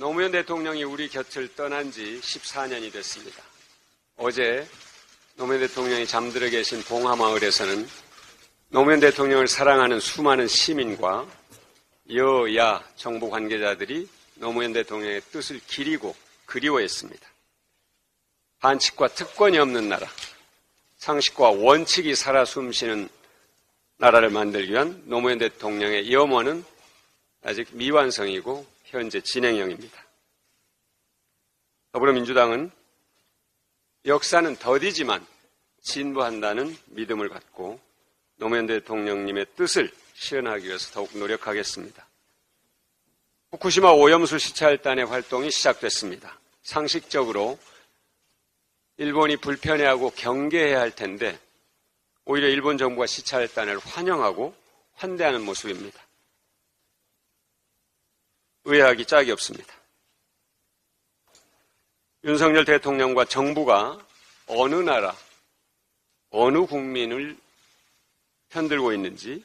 노무현 대통령이 우리 곁을 떠난 지 14년이 됐습니다. 어제 노무현 대통령이 잠들어 계신 봉하마을에서는 노무현 대통령을 사랑하는 수많은 시민과 여야 정부 관계자들이 노무현 대통령의 뜻을 기리고 그리워했습니다. 반칙과 특권이 없는 나라, 상식과 원칙이 살아 숨쉬는 나라를 만들기 위한 노무현 대통령의 염원은 아직 미완성이고 현재 진행형입니다. 더불어민주당은 역사는 더디지만 진보한다는 믿음을 갖고 노무현 대통령님의 뜻을 실현하기 위해서 더욱 노력하겠습니다. 후쿠시마 오염수 시찰단의 활동이 시작됐습니다. 상식적으로 일본이 불편해하고 경계해야 할 텐데 오히려 일본 정부가 시찰단을 환영하고 환대하는 모습입니다. 의아하기 짝이 없습니다. 윤석열 대통령과 정부가 어느 나라, 어느 국민을 편들고 있는지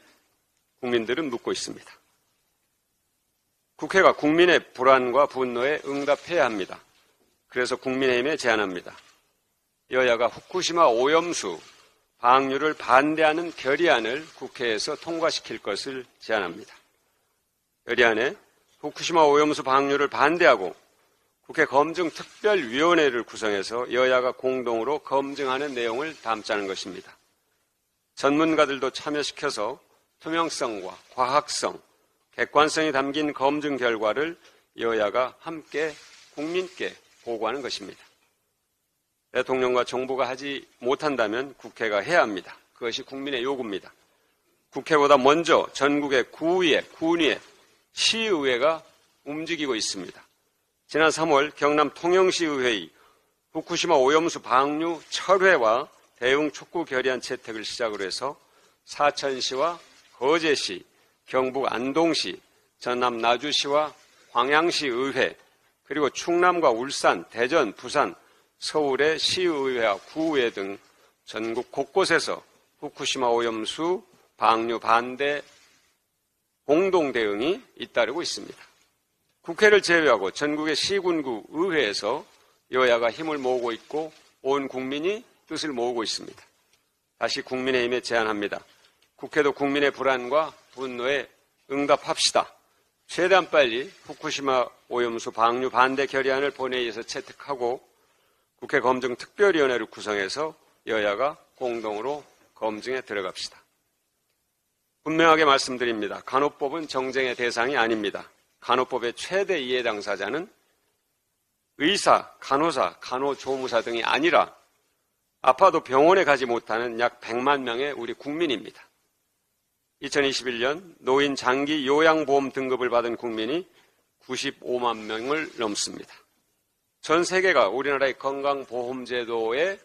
국민들은 묻고 있습니다. 국회가 국민의 불안과 분노에 응답해야 합니다. 그래서 국민의힘에 제안합니다. 여야가 후쿠시마 오염수 방류를 반대하는 결의안을 국회에서 통과시킬 것을 제안합니다. 결의안에 후쿠시마 오염수 방류를 반대하고 국회 검증특별위원회를 구성해서 여야가 공동으로 검증하는 내용을 담자는 것입니다. 전문가들도 참여시켜서 투명성과 과학성, 객관성이 담긴 검증 결과를 여야가 함께 국민께 보고하는 것입니다. 대통령과 정부가 하지 못한다면 국회가 해야 합니다. 그것이 국민의 요구입니다. 국회보다 먼저 전국의 구의회, 군의회, 시의회가 움직이고 있습니다. 지난 3월 경남 통영시의회의 후쿠시마 오염수 방류 철회와 대응 촉구 결의안 채택을 시작으로 해서 사천시와 거제시, 경북 안동시, 전남 나주시와 광양시 의회, 그리고 충남과 울산, 대전, 부산, 서울의 시의회와 구의회 등 전국 곳곳에서 후쿠시마 오염수 방류 반대 공동 대응이 잇따르고 있습니다. 국회를 제외하고 전국의 시군구 의회에서 여야가 힘을 모으고 있고 온 국민이 뜻을 모으고 있습니다. 다시 국민의힘에 제안합니다. 국회도 국민의 불안과 분노에 응답합시다. 최대한 빨리 후쿠시마 오염수 방류 반대 결의안을 본회의에서 채택하고 국회 검증특별위원회를 구성해서 여야가 공동으로 검증에 들어갑시다. 분명하게 말씀드립니다. 간호법은 정쟁의 대상이 아닙니다. 간호법의 최대 이해 당사자는 의사, 간호사, 간호조무사 등이 아니라 아파도 병원에 가지 못하는 약 100만 명의 우리 국민입니다. 2021년 노인 장기 요양보험 등급을 받은 국민이 95만 명을 넘습니다. 전 세계가 우리나라의 건강보험제도와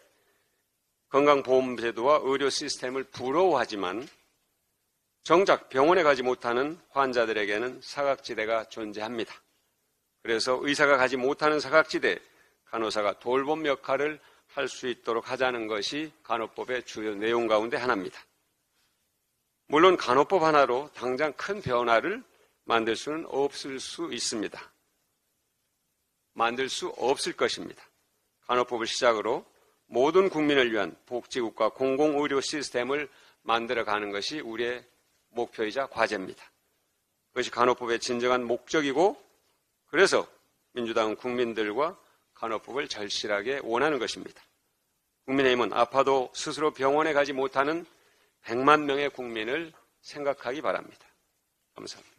의료 시스템을 부러워하지만 정작 병원에 가지 못하는 환자들에게는 사각지대가 존재합니다. 그래서 의사가 가지 못하는 사각지대, 간호사가 돌봄 역할을 할 수 있도록 하자는 것이 간호법의 주요 내용 가운데 하나입니다. 물론 간호법 하나로 당장 큰 변화를 만들 수는 없을 수 있습니다. 만들 수 없을 것입니다. 간호법을 시작으로 모든 국민을 위한 복지국가 공공의료 시스템을 만들어가는 것이 우리의 목표이자 과제입니다. 그것이 간호법의 진정한 목적이고 그래서 민주당은 국민들과 간호법을 절실하게 원하는 것입니다. 국민의힘은 아파도 스스로 병원에 가지 못하는 100만 명의 국민을 생각하기 바랍니다. 감사합니다.